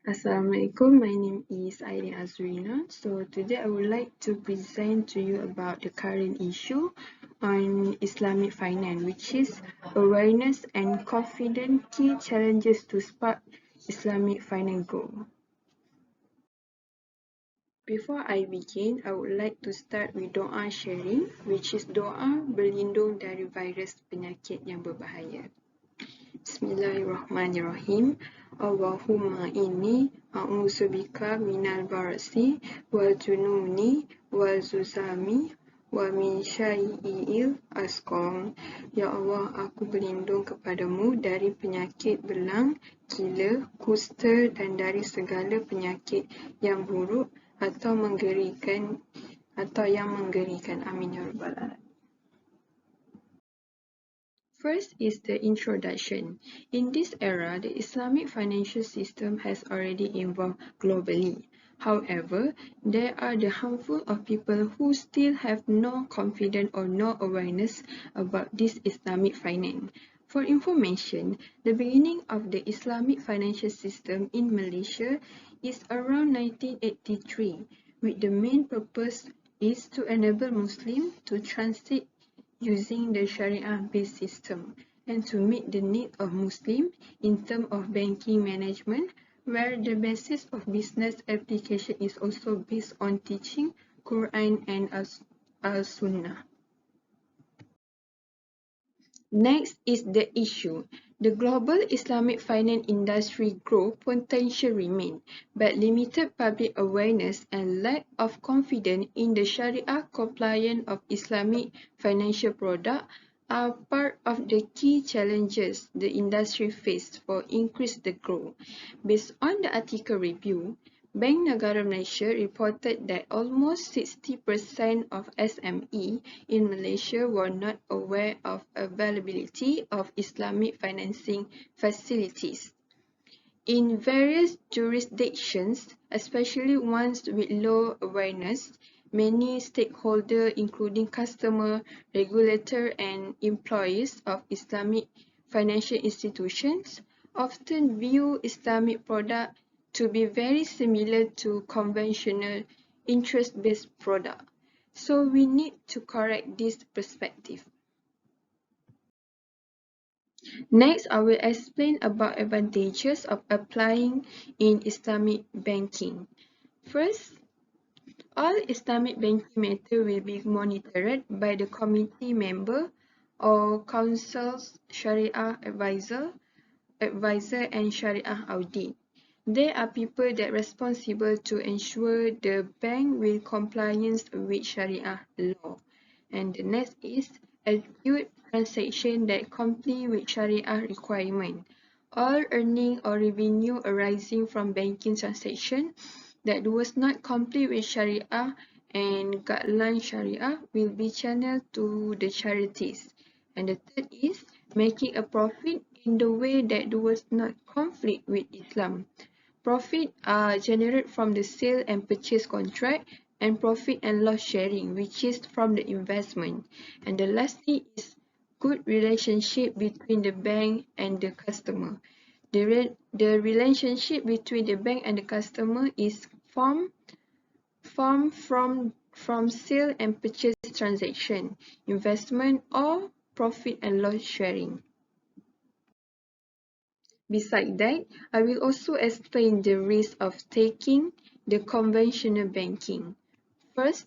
Assalamualaikum, my name is Aileen Azrina. So today I would like to present to you about the current issue on Islamic finance, which is awareness and confidence key challenges to spark Islamic finance growth. Before I begin, I would like to start with doa sharing, which is doa berlindung dari virus penyakit yang berbahaya. Bismillahirrahmanirrahim. Allahumma inni a'udzubika minal barasi wal jununi wal zuzami wa min syai'il asqam. Ya Allah, aku berlindung kepadamu dari penyakit belang, gila, kusta dan dari segala penyakit yang buruk atau menggerikan atau yang menggerikan. Amin ya rabbal alamin. First is the introduction. In this era, the Islamic financial system has already evolved globally. However, there are the handful of people who still have no confidence or no awareness about this Islamic finance. For information, the beginning of the Islamic financial system in Malaysia is around 1983, with the main purpose is to enable Muslims to transit using the Sharia-based system and to meet the needs of Muslims in terms of banking management, where the basis of business application is also based on teaching Quran and Al-Sunnah. Next is the issue. The global Islamic finance industry growth potential remain, but limited public awareness and lack of confidence in the Sharia compliance of Islamic financial product are part of the key challenges the industry faced for increased growth. Based on the article review, Bank Negara Malaysia reported that almost 60% of SME in Malaysia were not aware of availability of Islamic financing facilities. In various jurisdictions, especially ones with low awareness, many stakeholders, including customer, regulator, and employees of Islamic financial institutions, often view Islamic products to be very similar to conventional interest-based products. So we need to correct this perspective. Next, I will explain about advantages of applying in Islamic banking. First, all Islamic banking matters will be monitored by the committee member or council's Sharia advisor and Sharia audit. They are people that are responsible to ensure the bank will compliance with Sharia law. And the next is acute transaction that comply with Sharia requirement. All earning or revenue arising from banking transaction that was not comply with Sharia and guideline Sharia will be channeled to the charities. And the third is making a profit in the way that does not conflict with Islam. Profit are generated from the sale and purchase contract, and profit and loss sharing, which is from the investment. And the lastly is good relationship between the bank and the customer. The relationship between the bank and the customer is formed from sale and purchase transaction, investment, or profit and loss sharing. Besides that, I will also explain the risk of taking the conventional banking. First,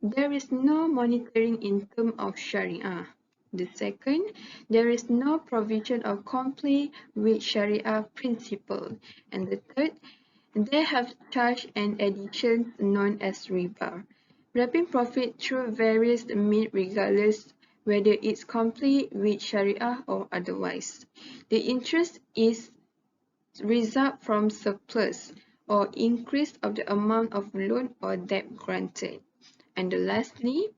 there is no monitoring in terms of Sharia. The second, there is no provision of comply with Sharia principle. And the third, they have charged an addition known as riba, wrapping profit through various means regardless whether it's complete with Sharia or otherwise. The interest is result from surplus or increase of the amount of loan or debt granted. And lastly,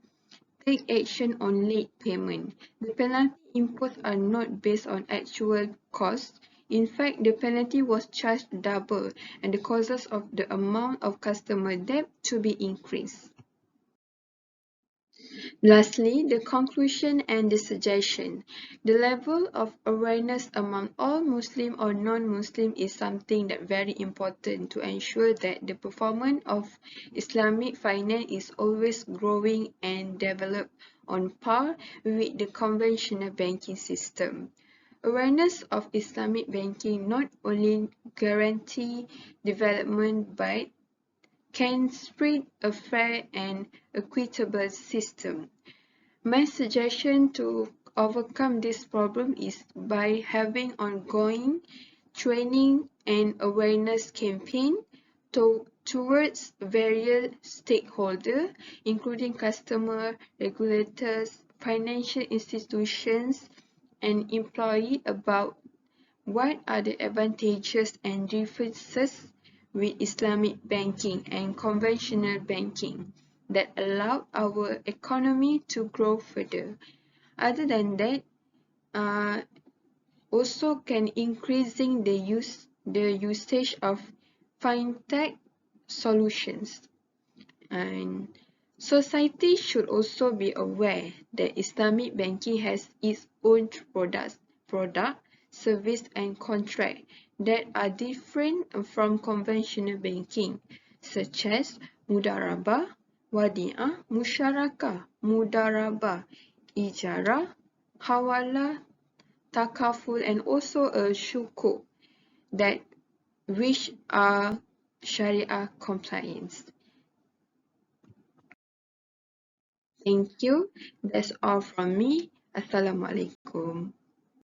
take action on late payment. The penalty imposed are not based on actual costs. In fact, the penalty was charged double and the causes of the amount of customer debt to be increased. Lastly, the conclusion and the suggestion. The level of awareness among all Muslim or non-Muslim is something that very important to ensure that the performance of Islamic finance is always growing and developed on par with the conventional banking system. Awareness of Islamic banking not only guarantee development but can spread a fair and equitable system. My suggestion to overcome this problem is by having ongoing training and awareness campaign towards various stakeholders, including customer, regulators, financial institutions, and employees about what are the advantages and differences with Islamic banking and conventional banking that allow our economy to grow further? Other than that, also can increasing the usage of fintech solutions. And society should also be aware that Islamic banking has its own product, service and contract that are different from conventional banking, such as mudarabah, wadi'ah, musyarakah, mudarabah, ijarah, hawalah, takaful and also a sukuk that which are Sharia compliance. Thank you. That's all from me. Assalamualaikum.